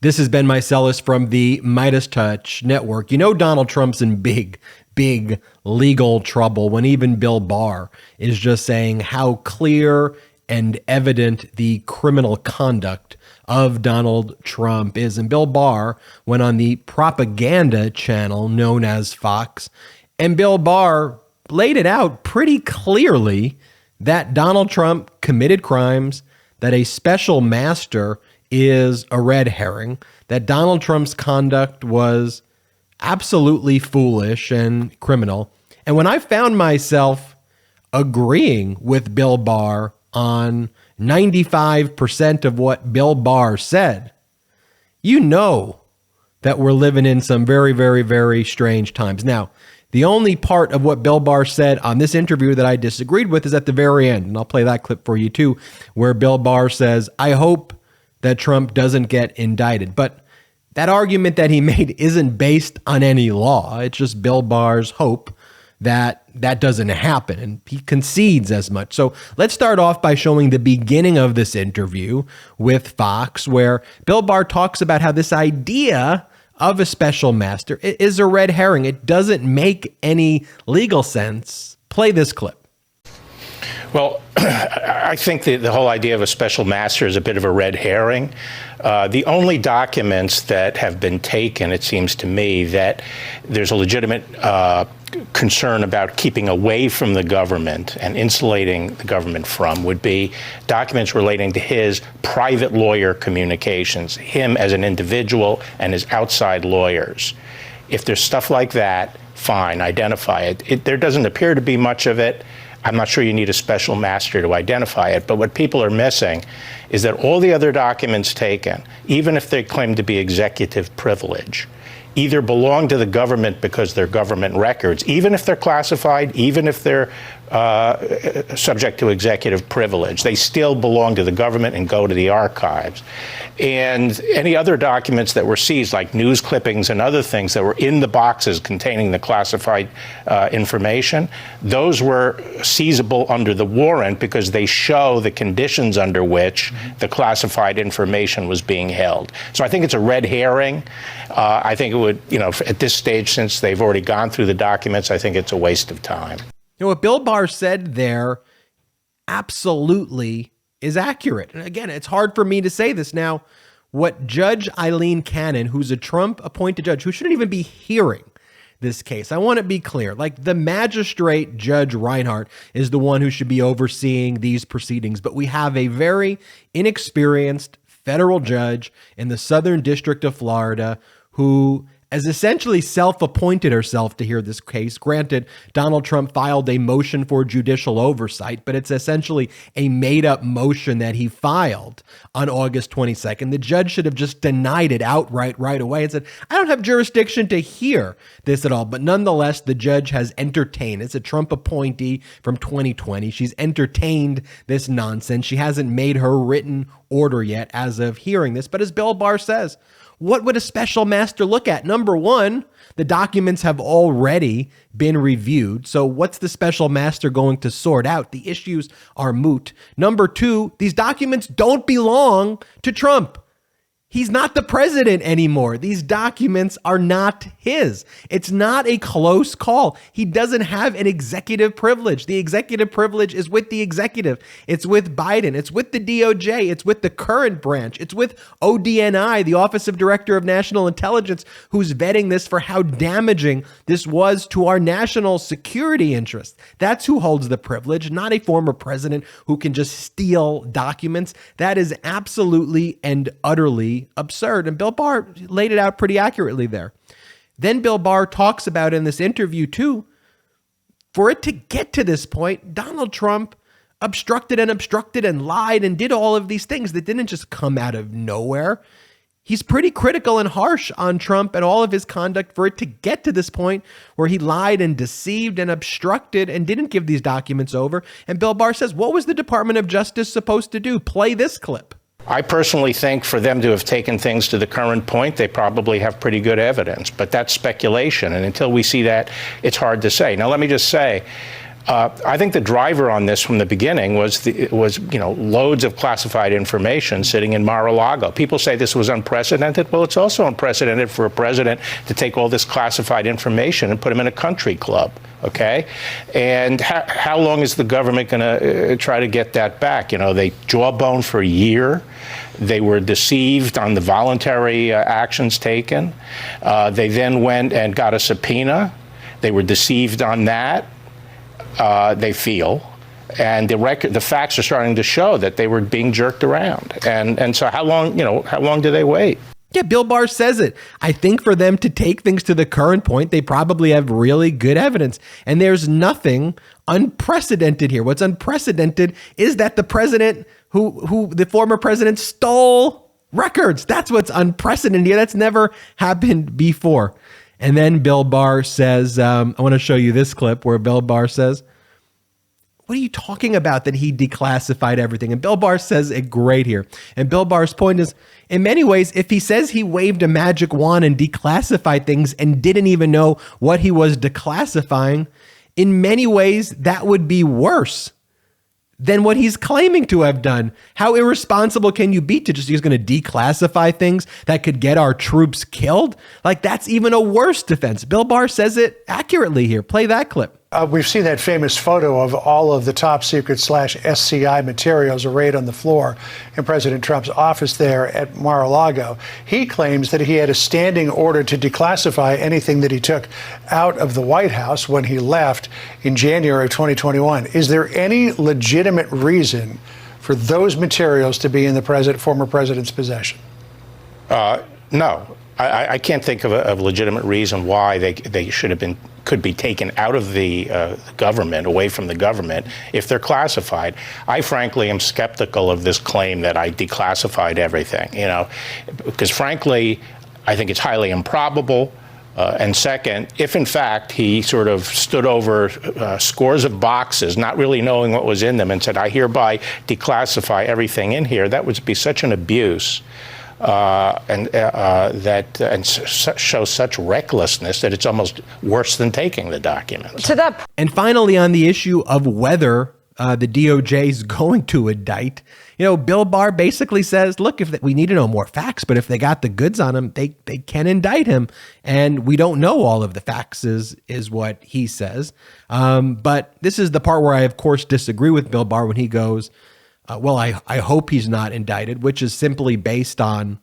This is Ben Meiselas from the MeidasTouch network. You know Donald Trump's in big legal trouble when even Bill Barr is just saying how clear and evident the criminal conduct of Donald Trump is. And Bill Barr went on the propaganda channel known as Fox, and Bill Barr laid it out pretty clearly that Donald Trump committed crimes, that a special master is a red herring, that Donald Trump's conduct was absolutely foolish and criminal. And when I found myself agreeing with Bill Barr on 95% of what Bill Barr said, you know that we're living in some very strange times. Now, the only part of what Bill Barr said on this interview that I disagreed with is at the very end. And I'll play that clip for you too, where Bill Barr says, I hope that Trump doesn't get indicted. But that argument that he made isn't based on any law. It's just Bill Barr's hope that that doesn't happen. And he concedes as much. So let's start off by showing the beginning of this interview with Fox, where Bill Barr talks about how this idea of a special master is a red herring. It doesn't make any legal sense. Play this clip. Well, I think the whole idea of a special master is a bit of a red herring. The only documents that have been taken, it seems to me, that there's a legitimate concern about keeping away from the government and insulating the government from would be documents relating to his private lawyer communications, him as an individual and his outside lawyers. If there's stuff like that, fine, identify it. There doesn't appear to be much of it. I'm not sure you need a special master to identify it, but what people are missing is that all the other documents taken, even if they claim to be executive privilege, either belong to the government because they're government records, even if they're classified, even if they're subject to executive privilege, they still belong to the government and go to the archives. And any other documents that were seized, like news clippings and other things that were in the boxes containing the classified information, those were seizable under the warrant because they show the conditions under which the classified information was being held. So I think it's a red herring. I think it would, at this stage, since they've already gone through the documents, I think it's a waste of time. What Bill Barr said there absolutely is accurate. And again, it's hard for me to say this now. What Judge Eileen Cannon, who's a Trump-appointed judge, who shouldn't even be hearing this case, I want to be clear, like the magistrate Judge Reinhardt is the one who should be overseeing these proceedings, but we have a very inexperienced federal judge in the Southern District of Florida who has essentially self-appointed herself to hear this case. Granted, Donald Trump filed a motion for judicial oversight, but it's essentially a made-up motion that he filed on August 22nd. The judge should have just denied it outright right away and said, I don't have jurisdiction to hear this at all. But nonetheless, the judge has entertained. It's a Trump appointee from 2020. She's entertained this nonsense. She hasn't made her written order yet as of hearing this. But as Bill Barr says, what would a special master look at? Number one, the documents have already been reviewed. So what's the special master going to sort out? The issues are moot. Number two, these documents don't belong to Trump. He's not the president anymore. These documents are not his. It's not a close call. He doesn't have an executive privilege. The executive privilege is with the executive. It's with Biden. It's with the DOJ. It's with the current branch. It's with ODNI, the Office of Director of National Intelligence, who's vetting this for how damaging this was to our national security interests. That's who holds the privilege, not a former president who can just steal documents. That is absolutely and utterly absurd. And Bill Barr laid it out pretty accurately there. Then Bill Barr talks about in this interview too, for it to get to this point, Donald Trump obstructed and lied and did all of these things that didn't just come out of nowhere. He's pretty critical and harsh on Trump and all of his conduct for it to get to this point where he lied and deceived and obstructed and didn't give these documents over. And Bill Barr says, what was the Department of Justice supposed to do? Play this clip. I personally think for them to have taken things to the current point, they probably have pretty good evidence, but that's speculation. And until we see that, it's hard to say. Now, let me just say, I think the driver on this from the beginning was loads of classified information sitting in Mar-A-Lago. People say this was unprecedented. Well, it's also unprecedented for a president to take all this classified information and put him in a country club. Okay, and how long is the government going to try to get that back? They jawbone for a year. They were deceived on the voluntary actions taken. They then went and got a subpoena. They were deceived on that. They feel, and the facts are starting to show that they were being jerked around. And so how long do they wait? Yeah, Bill Barr says it. I think for them to take things to the current point, they probably have really good evidence. And there's nothing unprecedented here. What's unprecedented is that the president, the former president, stole records. That's what's unprecedented here. That's never happened before. And then Bill Barr says, I want to show you this clip where Bill Barr says, what are you talking about that he declassified everything? And Bill Barr says it great here. And Bill Barr's point is, in many ways, if he says he waved a magic wand and declassified things and didn't even know what he was declassifying, in many ways, that would be worse than what he's claiming to have done. How irresponsible can you be to just, he's going to declassify things that could get our troops killed? Like, that's even a worse defense. Bill Barr says it accurately here. Play that clip. We've seen that famous photo of all of the top secret /SCI materials arrayed on the floor in President Trump's office there at Mar-A-Lago. He claims that he had a standing order to declassify anything that he took out of the White House when he left in January of 2021. Is there any legitimate reason for those materials to be in the former president's possession? No. I can't think of a legitimate reason why they could be taken out of the government, away from the government, if they're classified. I frankly am skeptical of this claim that I declassified everything, because frankly, I think it's highly improbable. And second, if in fact he sort of stood over scores of boxes, not really knowing what was in them, and said, I hereby declassify everything in here, that would be such an abuse. And shows such recklessness that it's almost worse than taking the documents. And finally, on the issue of whether the DOJ is going to indict, Bill Barr basically says, look, if we need to know more facts, but if they got the goods on him, they can indict him. And we don't know all of the facts is what he says. But this is the part where I, of course, disagree with Bill Barr when he goes, well, I hope he's not indicted, which is simply based on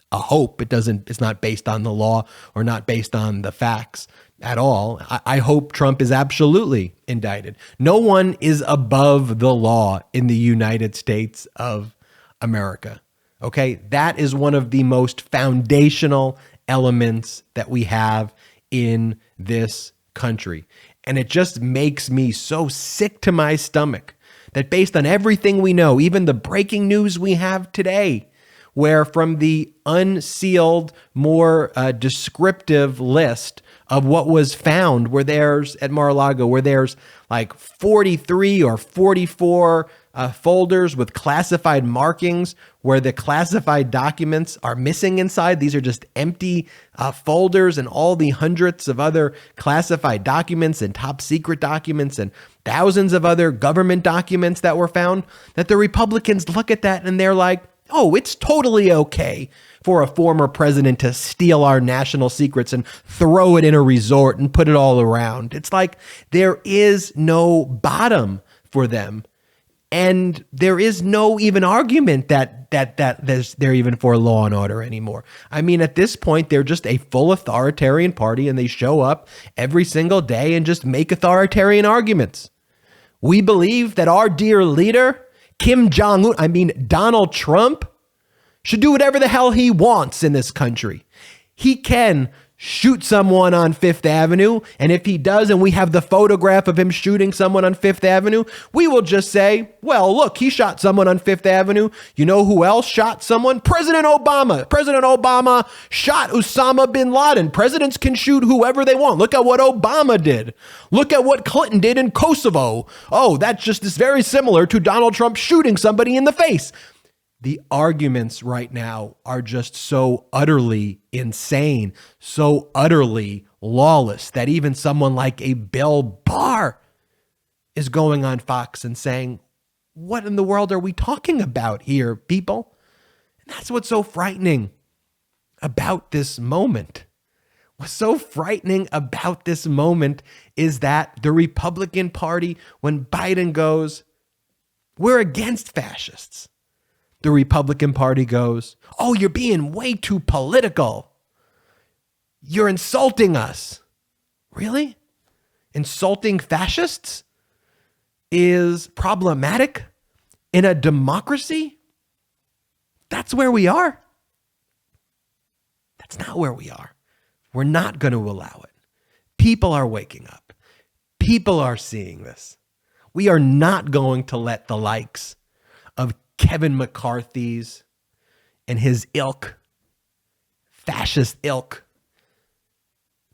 a hope. It's not based on the law or not based on the facts at all. I hope Trump is absolutely indicted. No one is above the law in the United States of America. Okay. That is one of the most foundational elements that we have in this country. And it just makes me so sick to my stomach that based on everything we know, even the breaking news we have today, where from the unsealed, more descriptive list of what was found, where there's at Mar-A-Lago, where there's like 43 or 44 folders with classified markings, where the classified documents are missing inside. These are just empty folders, and all the hundreds of other classified documents and top secret documents and thousands of other government documents that were found, that the Republicans look at that and they're like, oh, it's totally okay for a former president to steal our national secrets and throw it in a resort and put it all around. It's like there is no bottom for them. And there is no even argument that they're even for law and order anymore. I mean, at this point, they're just a full authoritarian party, and they show up every single day and just make authoritarian arguments. We believe that our dear leader, Donald Trump, should do whatever the hell he wants in this country. He can shoot someone on Fifth Avenue, and if he does, and we have the photograph of him shooting someone on Fifth Avenue, we will just say, well, look, he shot someone on Fifth Avenue. You know who else shot someone? President Obama. President Obama shot Osama bin Laden. Presidents can shoot whoever they want. Look at what Obama did. Look at what Clinton did in Kosovo. Oh, that's just this very similar to Donald Trump shooting somebody in the face. The arguments right now are just so utterly insane, so utterly lawless that even someone like a Bill Barr is going on Fox and saying, what in the world are we talking about here, people? And that's what's so frightening about this moment. What's so frightening about this moment is that the Republican Party, when Biden goes, we're against fascists, the Republican Party goes, oh, you're being way too political. You're insulting us. Really? Insulting fascists is problematic in a democracy? That's where we are. That's not where we are. We're not going to allow it. People are waking up. People are seeing this. We are not going to let the likes of Kevin McCarthy's and his ilk, fascist ilk,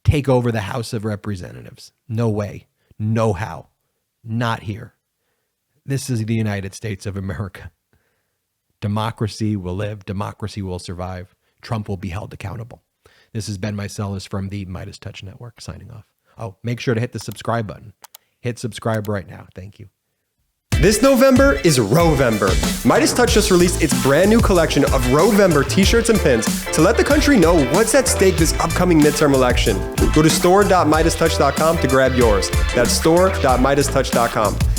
take over the House of Representatives. No way. No how. Not here. This is the United States of America. Democracy will live. Democracy will survive. Trump will be held accountable. This is Ben Meiselas from the MeidasTouch Network signing off. Oh, make sure to hit the subscribe button. Hit subscribe right now. Thank you. This November is Rovember. MeidasTouch just released its brand new collection of Rovember t-shirts and pins to let the country know what's at stake this upcoming midterm election. Go to store.meidastouch.com to grab yours. That's store.meidastouch.com.